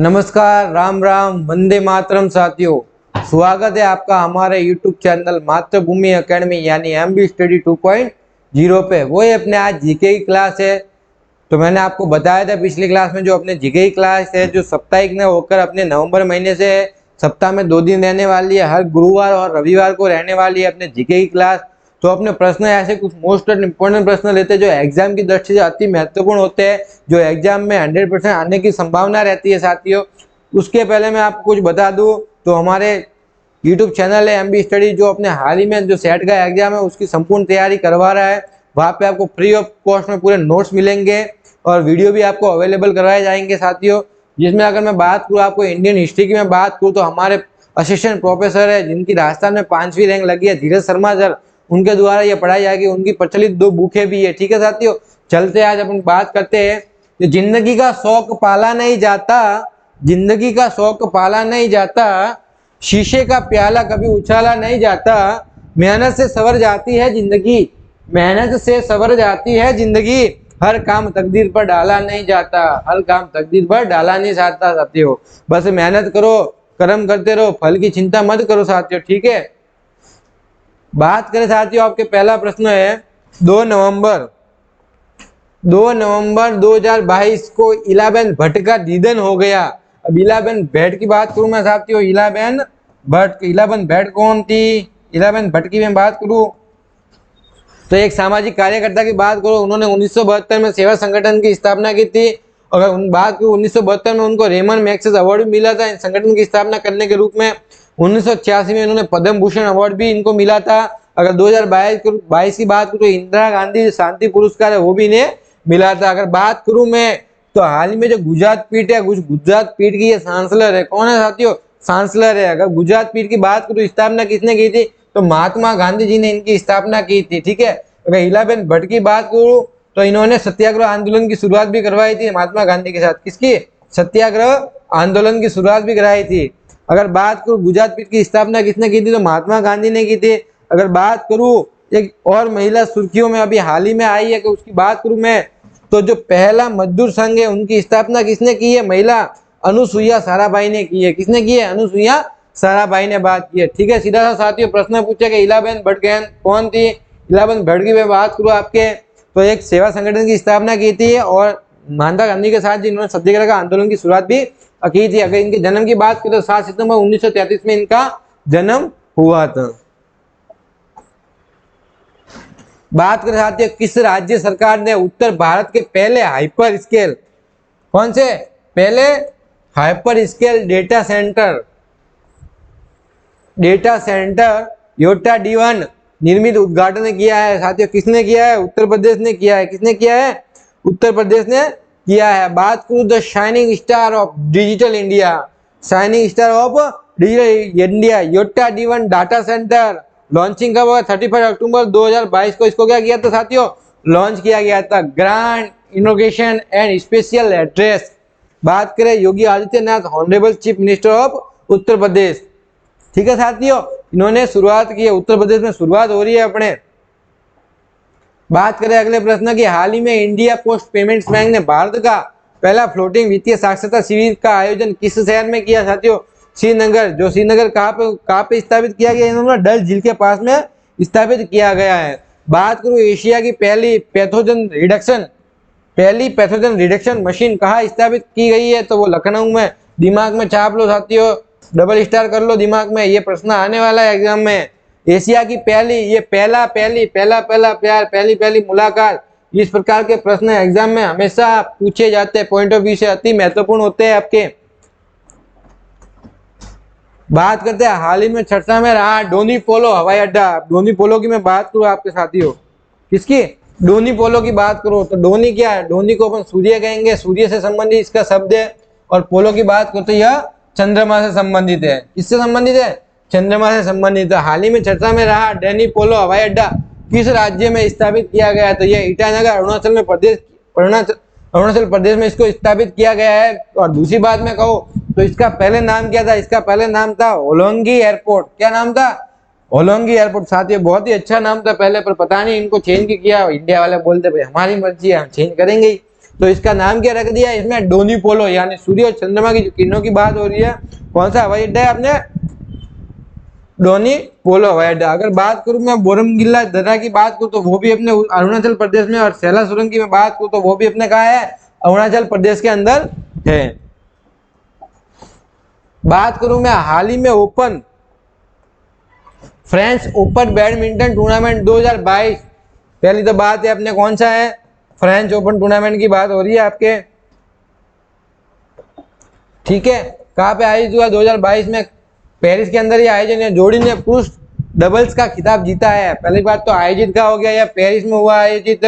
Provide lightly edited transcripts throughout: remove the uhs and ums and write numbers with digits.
नमस्कार, राम राम, वंदे मातरम साथियों। स्वागत है आपका हमारे YouTube चैनल मातृभूमि एकेडमी यानी MB स्टडी 2.0 पे। वो ही अपने आज जीके की क्लास है। तो मैंने आपको बताया था पिछली क्लास में जो अपने जीके की क्लास है जो साप्ताहिक में होकर अपने नवंबर महीने से सप्ताह में 2 दिन रहने वाली है। हर गुरुवार और रविवार को रहने वाली है अपने जीके की क्लास। तो अपने प्रश्न ऐसे कुछ मोस्ट इंपोर्टेंट प्रश्न लेते हैं जो एग्जाम की दृष्टि से अति महत्वपूर्ण होते हैं, जो एग्जाम में 100% आने की संभावना रहती है साथियों। उसके पहले मैं आपको कुछ बता दूं तो हमारे यूट्यूब चैनल है MB स्टडी, जो अपने हाल ही में जो सेट का एग्जाम है उसकी संपूर्ण तैयारी करवा रहा है। वहाँ पे आपको फ्री ऑफ कॉस्ट में पूरे नोट्स मिलेंगे और वीडियो भी आपको अवेलेबल करवाए जाएंगे साथियों। जिसमें अगर मैं बात करूँ आपको इंडियन हिस्ट्री की मैं बात करूँ तो हमारे असिस्टेंट प्रोफेसर है जिनकी राजस्थान में 5वीं रैंक लगी है, धीरज शर्मा सर, उनके द्वारा ये पढ़ाई जाएगी। उनकी प्रचलित 2 बुकें भी है। ठीक है साथियों, चलते आज अपन बात करते हैं। तो जिंदगी का शौक पाला नहीं जाता, जिंदगी का शौक पाला नहीं जाता, शीशे का प्याला कभी उछाला नहीं जाता, मेहनत से सवर जाती है जिंदगी, मेहनत से सवर जाती है जिंदगी, हर काम तकदीर पर डाला नहीं जाता, हर काम तकदीर पर डाला नहीं जाता साथियों। बस मेहनत करो, कर्म करते रहो, फल की चिंता मत करो साथियों। ठीक है, बात करें साथियों, आपके पहला प्रश्न है 2 नवंबर 2022 को इलाबेन भट्ट का निधन हो गया। अब इलाबेन भट्ट की बात करूं मैं साथियों, इलाबेन भट्ट कौन थी? इलाबेन भट्ट की मैं बात करूं तो एक सामाजिक कार्यकर्ता की बात करूं। उन्होंने 1972 में सेवा संगठन की स्थापना की थी। अगर बात करूं 1972 में उनको रेमन मैग्सेसे अवार्ड भी मिला था इन संगठन की स्थापना करने के रूप में। 1986 में इन्होंने पद्म भूषण अवार्ड भी इनको मिला था। अगर 2022 की बात करूं तो इंदिरा गांधी शांति पुरस्कार है वो भी इन्हें मिला था। अगर बात करूं मैं तो हाल ही में जो गुजरात पीठ है, गुजरात पीठ की ये सांसलर है। कौन है साथियों? सांसलर है। अगर गुजरात पीठ की बात करूं स्थापना किसने की थी तो महात्मा गांधी जी ने इनकी स्थापना की थी। ठीक है, अगर इलाबेन भट्ट की बात करूं तो इन्होंने सत्याग्रह आंदोलन की शुरुआत भी करवाई थी महात्मा गांधी के साथ। किसकी? सत्याग्रह आंदोलन की शुरुआत भी कराई थी। अगर बात करूं गुजरात पीठ की स्थापना किसने की थी तो महात्मा गांधी ने की थी। अगर बात करूं एक और महिला सुर्खियों में अभी हाल ही में आई है कि उसकी बात करूं मैं तो जो पहला मजदूर संघ है उनकी स्थापना किसने की है? महिला अनुसुईया साराभाई ने की है। किसने की है? अनुसुईया साराभाई ने बात की है। ठीक है, सीधा सा साथियों प्रश्न पूछे कि इलाबेन भट्ट कौन थी? इलाबेन भट्ट की मैं बात करूं आपके तो एक सेवा संगठन की स्थापना की थी और महात्मा गांधी के साथ जिन्होंने सत्याग्रह का आंदोलन की शुरुआत भी की थी। अगर इनके जन्म की बात करें तो 7 सितंबर 1933 में इनका जन्म हुआ था। बात करें साथियों किस राज्य सरकार ने उत्तर भारत के पहले हाइपर स्केल, कौन से पहले hyper scale data centre Yotta D1 निर्मित उद्घाटन किया है साथियों? किसने किया है? उत्तर प्रदेश ने किया है। किसने किया है? उत्तर प्रदेश ने किया है। बात करूं the shining star of digital India, shining star of digital India Yotta D1 data centre launching कब हुआ? 31 अक्टूबर 2022 को इसको क्या किया था साथियों? लॉन्च किया गया था। Grand inauguration and special address. बात करें Yogi Adityanath honourable chief minister of Uttar Pradesh. ठीक है साथियों, इन्होंने शुरुआत की है। उत्तर प्रदेश में शुरुआत हो रही है अपने। बात करें अगले प्रश्न की, हाल ही में इंडिया पोस्ट पेमेंट्स बैंक ने भारत का पहला फ्लोटिंग वित्तीय साक्षरता शिविर का आयोजन किस शहर में किया साथियों? श्रीनगर। जो श्रीनगर कहाँ पे स्थापित किया गया? इन्होंने डल झील के पास में स्थापित किया गया है। बात करूं एशिया की पहली पैथोजन रिडक्शन मशीन कहाँ स्थापित की गई है तो वो लखनऊ में। दिमाग में छाप लो साथियों, डबल स्टार कर लो दिमाग में, ये प्रश्न आने वाला है एग्जाम में। एशिया की पहली, ये पहला प्यार, पहली मुलाकात, इस प्रकार के प्रश्न एग्जाम में हमेशा पूछे जाते हैं, पॉइंट ऑफ व्यू से अति महत्वपूर्ण होते हैं आपके। बात करते हैं हाल ही में चर्चा में रहा डोनी पोलो हवाई अड्डा। डोनी पोलो की मैं बात करूं आपके साथियों, किसकी? डोनी पोलो की बात करो तो डोनी क्या है? डोनी को अपन सूर्य कहेंगे, सूर्य से संबंधित इसका शब्द है। और पोलो की बात करो तो यह चंद्रमा से संबंधित है। किससे संबंधित है? चंद्रमा से संबंधित है। हाल ही में चर्चा में रहा डोनी पोलो हवाई अड्डा किस राज्य में स्थापित किया गया? तो यह ईटानगर अरुणाचल प्रदेश में इसको स्थापित किया गया है। और दूसरी बात में कहूँ तो इसका पहले नाम क्या था? इसका पहले नाम था होलोंगी एयरपोर्ट। क्या नाम था? होलोंगी एयरपोर्ट। साथियों बहुत ही अच्छा नाम था पहले, पर पता नहीं इनको चेंज किया। इंडिया वाले बोलते भाई हमारी मर्जी है, हम चेंज करेंगे ही। तो इसका नाम क्या रख दिया, इसमें डोनी पोलो यानी सूर्य और चंद्रमा की जो किरणों की बात हो रही है, कौन सा हवाई अड्डा है अपने, डोनी पोलो हवाई अड्डा। अगर बात करूं मैं बोरमगिल्ला दर्रा की बात करूं तो वो भी अपने अरुणाचल प्रदेश में, और सेला सुरंग की मैं बात करूं तो वो भी अपने कहा है, अरुणाचल प्रदेश के अंदर है। बात करूं मैं हाल ही में open French open badminton tournament 2022, पहली तो बात है अपने कौन सा है, फ्रेंच ओपन टूर्नामेंट की बात हो रही है आपके, ठीक है। कहाँ पे आयोजित हुआ 2022 में, पेरिस के अंदर ये आयोजन है। जोड़ी ने पुरुष डबल्स का खिताब जीता है। पहली बात तो आयोजित का हो गया, या पेरिस में हुआ आयोजित,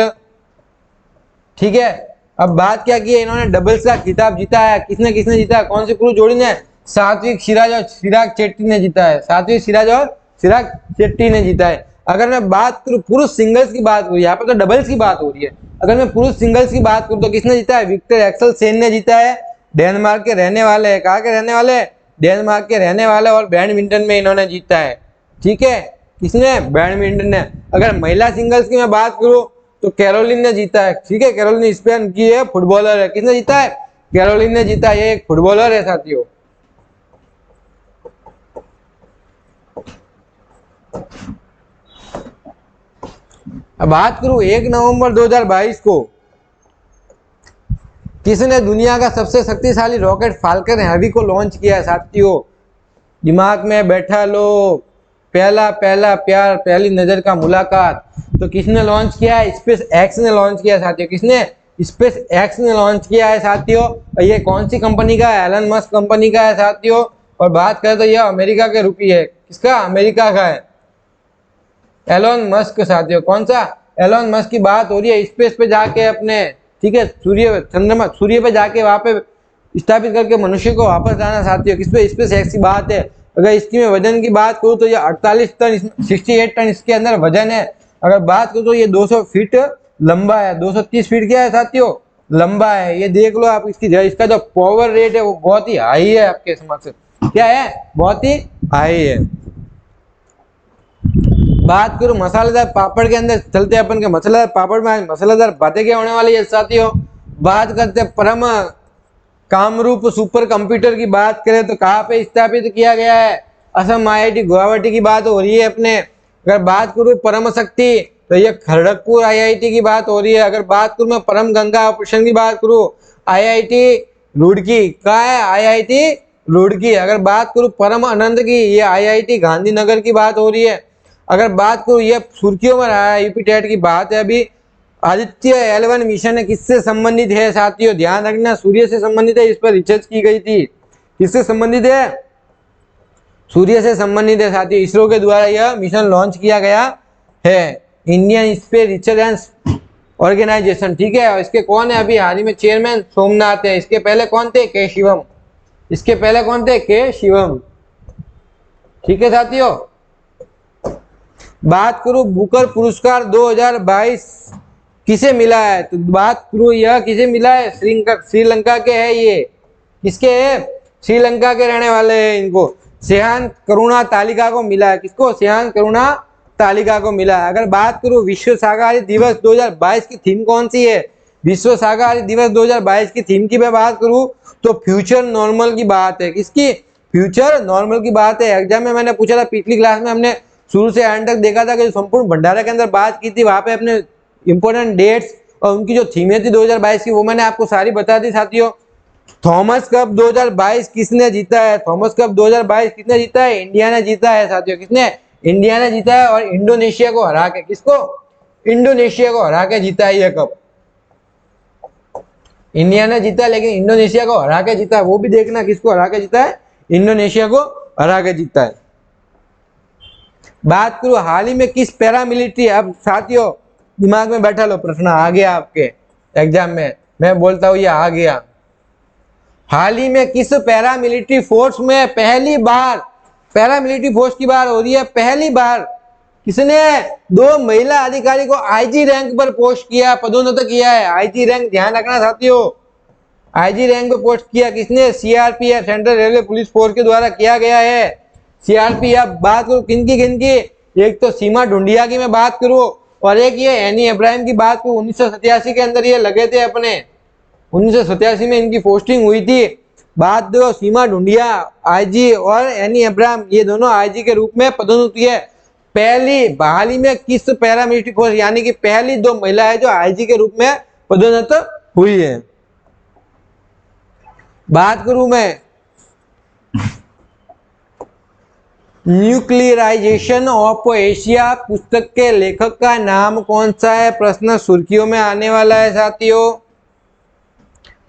ठीक है। अब बात क्या की है, इन्होंने डबल्स का खिताब जीता है। किसने किसने जीता है, कौन सी पुरुष जोड़ी ने, सात्विक सिराज और चिराग शेट्टी ने जीता है। सात्विक सिराज और चिराग शेट्टी ने जीता है। अगर मैं बात करूं पुरुष सिंगल्स की बात करूं, यहाँ पर तो डबल्स की बात हो रही है, अगर मैं पुरुष सिंगल्स की बात करूं तो किसने जीता है, विक्टर एक्सेलसेन ने जीता है। डेनमार्क के रहने वाले हैं, कहाँ के रहने वाले, डेनमार्क के रहने वाले, और बैडमिंटन में इन्होंने जीता है, ठीक है। किसने, बैडमिंटन ने। अगर महिला सिंगल्स की मैं बात करूं तो कैरोलिन ने जीता है, ठीक है। कैरोलिन स्पेन की है, फुटबॉलर है। किसने जीता है, कैरोलिन ने जीता है, ये एक फुटबॉलर है साथियों। अब बात करूं 1 नवंबर 2022 को किसने दुनिया का सबसे शक्तिशाली रॉकेट फाल्कन हैवी को लॉन्च किया है साथियों। दिमाग में बैठा लो, पहला पहला प्यार पहली नजर का मुलाकात, तो किसने लॉन्च किया है, स्पेस एक्स ने लॉन्च किया है साथियों। किसने, स्पेस एक्स ने लॉन्च किया है साथियों। और ये कौन सी कंपनी का है, एलन मस्क कंपनी का है साथियों। और बात करें तो ये अमेरिका के रुपी है, किसका, अमेरिका का है, एलोन मस्क साथियों। कौन सा, एलोन मस्क की बात हो रही है। स्पेस पे जाके अपने, ठीक है, सूर्य चंद्रमा सूर्य पे जाके वहां पे स्थापित करके मनुष्य को वापस लाना साथियों। किस पे, स्पेस एक्स की बात है। अगर इसकी मैं वजन की बात करूँ तो ये 48 टन 68 टन इसके अंदर वजन है। अगर बात करूँ तो ये 200 फीट लंबा है, 230 फीट क्या है साथियों, लंबा है। ये देख लो आप, इसका जो पावर रेट है वो बहुत ही हाई है आपके समझ से, क्या है, बहुत ही हाई है। बात करूं मसालेदार पापड़ के अंदर चलते हैं अपन के, मसालेदार पापड़ में मसालेदार बातें क्या होने वाली है साथियों। बात करते हैं परम कामरूप सुपर कंप्यूटर की बात करें तो कहाँ पे स्थापित किया गया है, असम IIT गुवाहाटी की बात हो रही है अपने। अगर बात करूं परम शक्ति तो ये खड़गपुर IIT की बात हो रही है। अगर बात करूं मैं परम गंगा ऑपरेशन की बात करूं, IIT रुड़की, कहाँ है, IIT रुड़की। अगर बात करूं परम अनंत की, ये IIT गांधीनगर की बात हो रही है। अगर बात करूं ये सुर्खियों में रहा है, यूपी टेट की बात है अभी। आदित्य L1 मिशन है, किससे संबंधित है साथियों, ध्यान रखना, सूर्य से संबंधित है। इस पर रिसर्च की गई थी, किससे संबंधित है, सूर्य से संबंधित है साथियों। इसरो के द्वारा यह मिशन लॉन्च किया गया है, Indian space research and organisation, ठीक है। और इसके कौन है अभी हाल ही में चेयरमैन, सोमनाथ है। इसके पहले कौन थे, के शिवम। इसके पहले कौन थे, के शिवम, ठीक है साथियों। बात करूं बुकर पुरस्कार 2022 किसे मिला है, तो बात करूं यह किसे मिला है, श्रीलंका के है। ये किसके है, श्रीलंका के रहने वाले हैं। इनको सेहान करुणा तालिका को मिला है, किसको, सेहान करुणा तालिका को मिला है। अगर बात करूं विश्व शाकाहारी दिवस 2022 की थीम कौन सी है, विश्व शाकाहारी दिवस 2022 की थीम की मैं बात करूं तो फ्यूचर नॉर्मल की बात है। किसकी, फ्यूचर नॉर्मल की बात है। एग्जाम में मैंने पूछा था, पिछली क्लास में हमने शुरू से एंड तक देखा था कि संपूर्ण भंडारा के अंदर बात की थी, वहां पे अपने इंपोर्टेंट डेट्स और उनकी जो थीमें थी 2022 की वो मैंने आपको सारी बता दी साथियों। थॉमस कप 2022 किसने जीता है, थॉमस कप 2022 किसने जीता है, इंडिया ने जीता है साथियों। किसने, इंडिया ने जीता है, और इंडोनेशिया को हरा के, किसको, इंडोनेशिया को हरा के जीता है। यह कप इंडिया ने जीता, लेकिन इंडोनेशिया को हरा के जीता है। वो भी देखना किसको हरा के जीता है, इंडोनेशिया को हरा के जीता है। बात करूं हाल ही में किस पैरामिलिट्री, अब साथियों दिमाग में बैठा लो, प्रश्न आ गया आपके एग्जाम में, मैं बोलता हूं ये आ गया। हाल ही में किस पैरामिलिट्री फोर्स में पहली बार, पैरामिलिट्री फोर्स की बात हो रही है, पहली बार किसने 2 महिला अधिकारी को IG रैंक पर पोस्ट किया, पदोन्नत किया है। IG रैंक ध्यान रखना साथियों, IG रैंक पर पोस्ट किया किसने, CRPF central railway police force के द्वारा किया गया है। CRPF बात करूं किनकी किनकी, एक तो सीमा ढूंढिया की मैं बात करूं, और एक ये एनी इब्राहिम की बात करूं, 1987 के अंदर ये लगे थे अपने, 1987 में इनकी पोस्टिंग हुई थी। बात दो सीमा ढूंढिया आईजी और एनी अब्राहम, ये दोनों आईजी के रूप में पदोन्नत हुई है। पहली बहाली में किस पैरामिलिट्री फोर्स यानी कि पहली दो महिलाएं जो आईजी के रूप में पदोन्नत हुई है। बात करूं मैं न्यूक्लियराइजेशन ऑफ एशिया पुस्तक के लेखक का नाम कौन सा है, प्रश्न सुर्खियों में आने वाला है साथियों।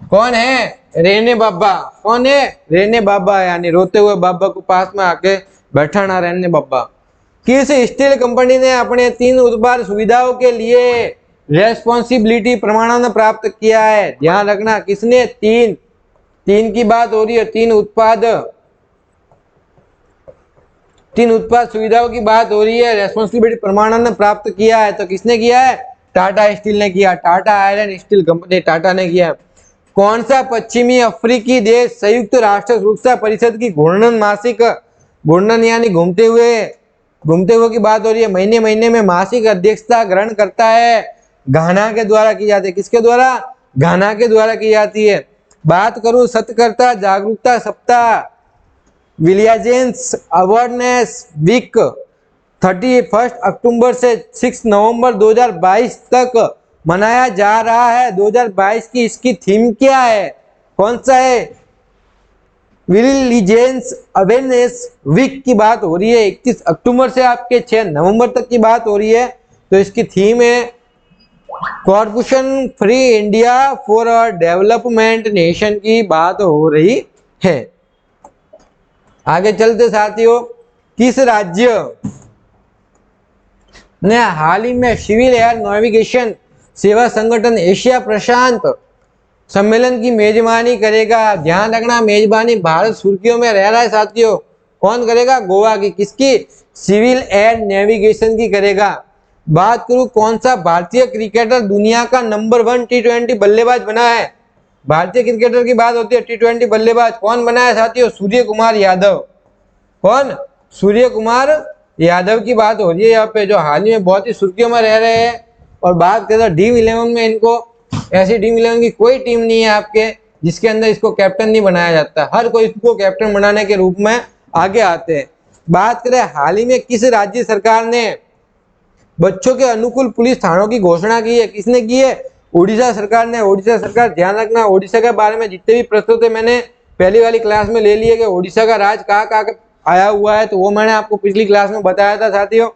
कौन है, रेने बाबा। कौन है, रेने बाबा, यानी रोते हुए बाबा को पास में आके बैठाना रेने बाबा। किस स्टील कंपनी ने अपने 3 उत्पाद सुविधाओं के लिए रेस्पॉन्सिबिलिटी प्रमाणन प्राप्त किया है। ध्यान रखना किसने, 3 की बात हो रही है, 3 उत्पाद सुविधाओं की बात हो रही है। रेस्पॉन्सिबिलिटी प्रमाणन प्राप्त किया है तो किसने किया है, टाटा स्टील ने किया, Tata iron steel company Tata ने किया। कौन सा पश्चिमी अफ्रीकी देश संयुक्त राष्ट्र सुरक्षा परिषद की घूर्णन मासिक, घूर्णन यानी घूमते हुए की बात हो रही है, महीने महीने में मासिक अध्यक्षता ग्रहण करता है। घाना के द्वारा की जाती है, किसके द्वारा, घाना के द्वारा की जाती है। बात करूं सतर्कता जागरूकता सप्ताह, विलियजेंस अवेयरनेस वीक 31 अक्टूबर से 6 नवंबर 2022 तक मनाया जा रहा है। 2022 की इसकी थीम क्या है, कौन सा है, विलियजेंस अवेयरनेस वीक की बात हो रही है। 31 अक्टूबर से आपके 6 नवंबर तक की बात हो रही है। तो इसकी थीम है corporation free India for a development nation की बात हो रही है। आगे चलते साथियों, किस राज्य ने हाल ही में सिविल एयर नेविगेशन सेवा संगठन एशिया प्रशांत सम्मेलन की मेजबानी करेगा। ध्यान रखना मेजबानी भारत सुर्खियों में रह रहा है साथियों। कौन करेगा, गोवा की, किसकी, सिविल एयर नेविगेशन की करेगा। बात करूं कौन सा भारतीय क्रिकेटर दुनिया का नंबर 1 T20 बल्लेबाज बना है। भारतीय क्रिकेटर की बात होती है, T20 बल्लेबाज कौन बना है साथियों, सूर्य कुमार यादव। कौन, सूर्य कुमार यादव की बात हो रही है यहाँ पे, जो हाल ही में बहुत ही सुर्खियों में रह रहे हैं। और बात करें टीम 11 में, इनको ऐसी टीम 11 की कोई टीम नहीं है आपके जिसके अंदर इसको कैप्टन नहीं बनाया जाता, हर कोई इसको कैप्टन बनाने के रूप में आगे आते हैं। बात करें हाल ही में किस राज्य सरकार ने बच्चों के अनुकूल पुलिस थानों की घोषणा की है, किसने की है, उड़ीसा सरकार ने। उड़ीसा सरकार, ध्यान रखना उड़ीसा के बारे में जितने भी प्रश्न थे मैंने पहली वाली क्लास में ले लिए कि उड़ीसा का राज कहाँ आया हुआ है, तो वो मैंने आपको पिछली क्लास में बताया था साथियों।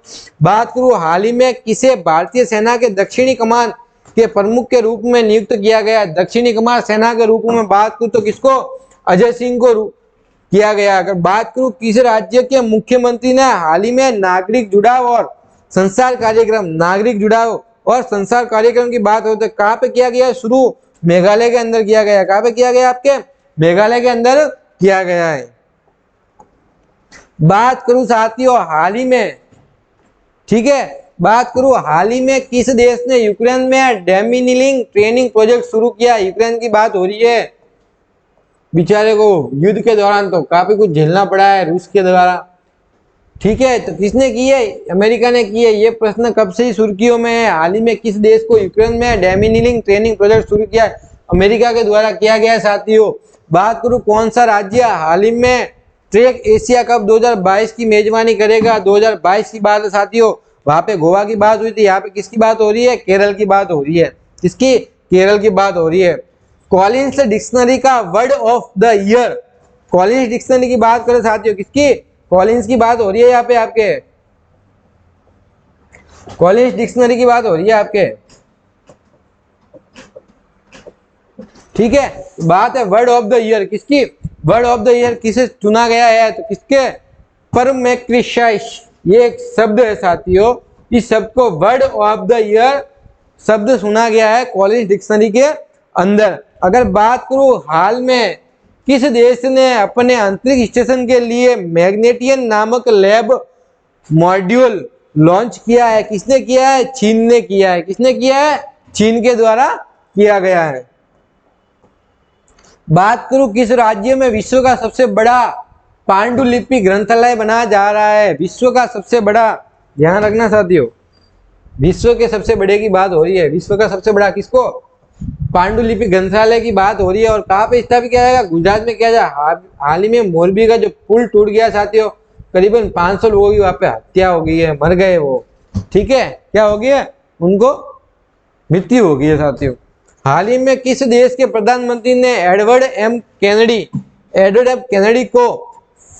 बात करूं हाल ही में किसे भारतीय सेना के दक्षिणी कमान के प्रमुख के रूप में नियुक्त किया गया। दक्षिणी कमान सेना के रूप में बात करूं तो किसको, अजय सिंह को किया गया। अगर बात करूं किस राज्य के मुख्यमंत्री ने हाल ही में नागरिक जुड़ाव और संचार कार्यक्रम, नागरिक जुड़ाव और संचार कार्यक्रम की बात हो तो कहाँ पे किया गया शुरू, मेघालय के अंदर किया गया। कहाँ पे किया गया, आपके मेघालय के अंदर किया गया है। बात करूं साथियों हाल ही में, ठीक है, बात करूं हाल ही में किस देश ने यूक्रेन में डेमिनिलिंग ट्रेनिंग प्रोजेक्ट शुरू किया। यूक्रेन की बात हो रही है, बेचारे को युद्ध के दौरान तो काफी कुछ झेलना पड़ा है रूस के द्वारा, ठीक है। तो किसने की है, अमेरिका ने की है। ये प्रश्न कब से ही सुर्खियों में है, हाल ही में किस देश को यूक्रेन में डेमिनिलिंग ट्रेनिंग प्रोजेक्ट शुरू किया है, अमेरिका के द्वारा किया गया है साथियों। बात करूं कौन सा राज्य हाल ही में ट्रैक एशिया कप 2022 की मेजबानी करेगा। 2022 की बात है साथियों, वहां पे गोवा की बात हुई थी, यहाँ पे किसकी बात हो रही है, केरल की बात हो रही है। किसकी, केरल की बात हो रही है। कॉलिंस डिक्शनरी का word of the year, Collins dictionary की बात करें साथियों, किसकी, कॉलिंस की बात हो रही है यहाँ पे आपके, कॉलिंस डिक्शनरी की बात हो रही है आपके, ठीक है। बात है वर्ड ऑफ द ईयर, किसकी, वर्ड ऑफ द ईयर किसे चुना गया है, तो किसके, परमेक्रिसाइस, ये एक शब्द है साथियों। इस शब्द को वर्ड ऑफ द ईयर शब्द सुना गया है कॉलिंस डिक्शनरी के अंदर। अगर बात करूं हाल में किस देश ने अपने अंतरिक्ष स्टेशन के लिए मैग्नेटियन नामक लैब मॉड्यूल लॉन्च किया है, किसने किया है, चीन ने किया है। किसने किया है, चीन के द्वारा किया गया है। बात करूं किस राज्य में विश्व का सबसे बड़ा पांडुलिपि ग्रंथालय बनाया जा रहा है, विश्व का सबसे बड़ा, ध्यान रखना साथियों, विश्व के सबसे बड़े की बात हो रही है। विश्व का सबसे बड़ा किसको, पांडुलिपि ग्रंथालय की बात हो रही है और कहाँ पे स्थापित किया जाएगा, गुजरात में किया जाएगा। हाल ही में मोरबी का जो पुल टूट गया साथियों, करीबन 500 लोगों की वहां पे हत्या हो गई है, मर गए वो, ठीक है, क्या हो गया, उनको मृत्यु हो गई है साथियों। हाल ही में किस देश के प्रधानमंत्री ने एडवर्ड एम कैनेडी को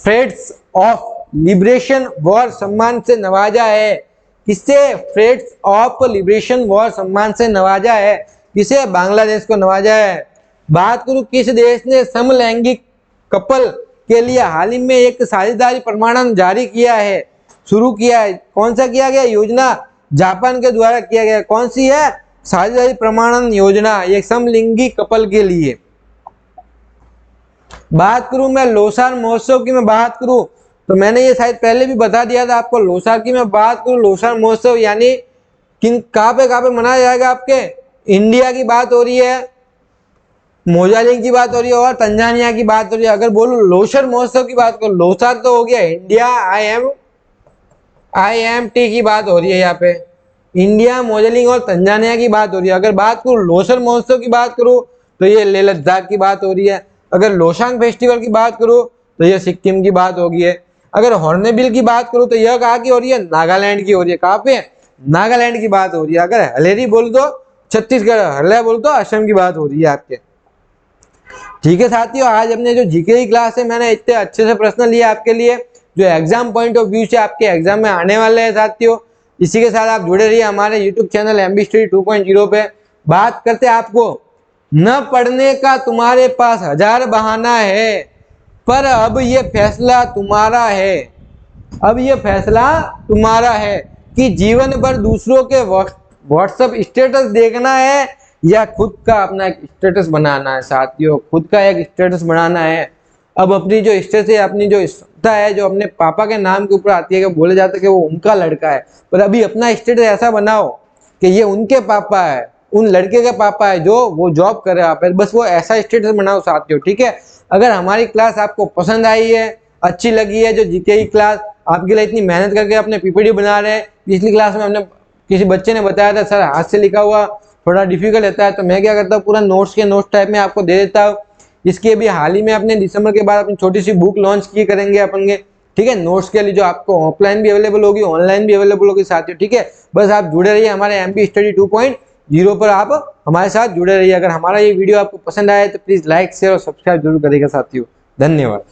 फ्रेंड्स ऑफ लिबरेशन वॉर सम्मान से नवाजा है? किसे फ्रेंड्स ऑफ लिबरेशन वॉर सम्मान से नवाजा है? किसे? बांग्लादेश को नवाजा है। बात करूं किस देश ने समलैंगिक कपल के लिए हाल ही में एक साझेदारी प्रमाणन जारी किया है, शुरू किया है? कौन सा किया गया योजना? जापान के द्वारा किया गया। कौन सी है? साझेदारी प्रमाणन योजना, एक समलिंगी कपल के लिए। बात करूं मैं लोसार महोत्सव की, मैं बात करूं तो मैंने ये शायद पहले भी बता दिया था आपको। लोसार की मैं बात करूं, लोसार महोत्सव यानी किन कहाँ पे मनाया जाएगा? आपके इंडिया की बात हो रही है, मोजाम्बिक की बात हो रही है और तंजानिया की बात हो रही है। अगर बोलो लोसार महोत्सव की बात करो, लोसार तो हो गया इंडिया, IMT की बात हो रही है यहाँ पे, इंडिया, मोजाम्बिक और तंजानिया की बात हो रही है। अगर बात करूं लोसार महोत्सव की बात करूं तो ये लेह लद्दाख की बात हो रही है। अगर लोसांग फेस्टिवल की बात करूं तो ये सिक्किम की बात होगी है। अगर हॉर्नबिल की बात करूं तो यह कहाँ की हो रही है? नागालैंड की हो रही है। कहाँ पे? नागालैंड की बात हो रही है। अगर हलेरी बोल दो छत्तीसगढ़, हल्ला बोल दो असम की बात हो रही है आपके। ठीक है साथियों, आज अपने जो जीके की क्लास है मैंने इतने अच्छे से प्रश्न लिए आपके लिए, जो एग्जाम पॉइंट ऑफ व्यू से आपके एग्जाम में आने वाले हैं साथियों। इसी के साथ आप जुड़े रहिए हमारे यूट्यूब चैनल MB Study 2.0 पे। बात करते आपको, न पढ़ने का तुम्हारे पास 1000 बहाना है, पर अब ये फैसला तुम्हारा है। अब ये फैसला तुम्हारा है कि जीवन भर दूसरों के व्हाट्सएप स्टेटस देखना है या खुद का अपना एक स्टेटस बनाना है साथियों। खुद का एक स्टेटस बनाना है। अब अपनी जो स्टेटस है, अपनी जो क्षमता है, जो अपने पापा के नाम के ऊपर आती है, कि बोले जाते हैं कि वो उनका लड़का है, पर अभी अपना स्टेटस ऐसा बनाओ कि ये उनके पापा है, उन लड़के के पापा है जो वो जॉब कर रहा है, बस वो ऐसा स्टेटस बनाओ साथियों। ठीक है, अगर हमारी क्लास आपको पसंद आई है, अच्छी लगी है, जो जीके की क्लास आपके लिए इतनी मेहनत करके अपने PPT बना रहे हैं, पिछली क्लास में हमने किसी बच्चे ने बताया था सर हाथ से लिखा हुआ थोड़ा डिफिकल्ट रहता है, तो मैं क्या करता हूँ पूरा नोट्स के नोट्स टाइप में आपको दे देता हूँ। इसके भी हाल ही में अपने दिसंबर के बाद अपनी छोटी सी बुक लॉन्च की करेंगे अपन के, ठीक है, नोट्स के लिए, जो आपको ऑफलाइन भी अवेलेबल होगी, ऑनलाइन भी अवेलेबल होगी साथियों। ठीक है, बस आप जुड़े रहिए हमारे MB Study 2.0 पर, आप हमारे साथ जुड़े रहिए। अगर हमारा ये वीडियो आपको पसंद आया तो प्लीज लाइक शेयर और सब्सक्राइब जरूर करिएगा साथियों। धन्यवाद।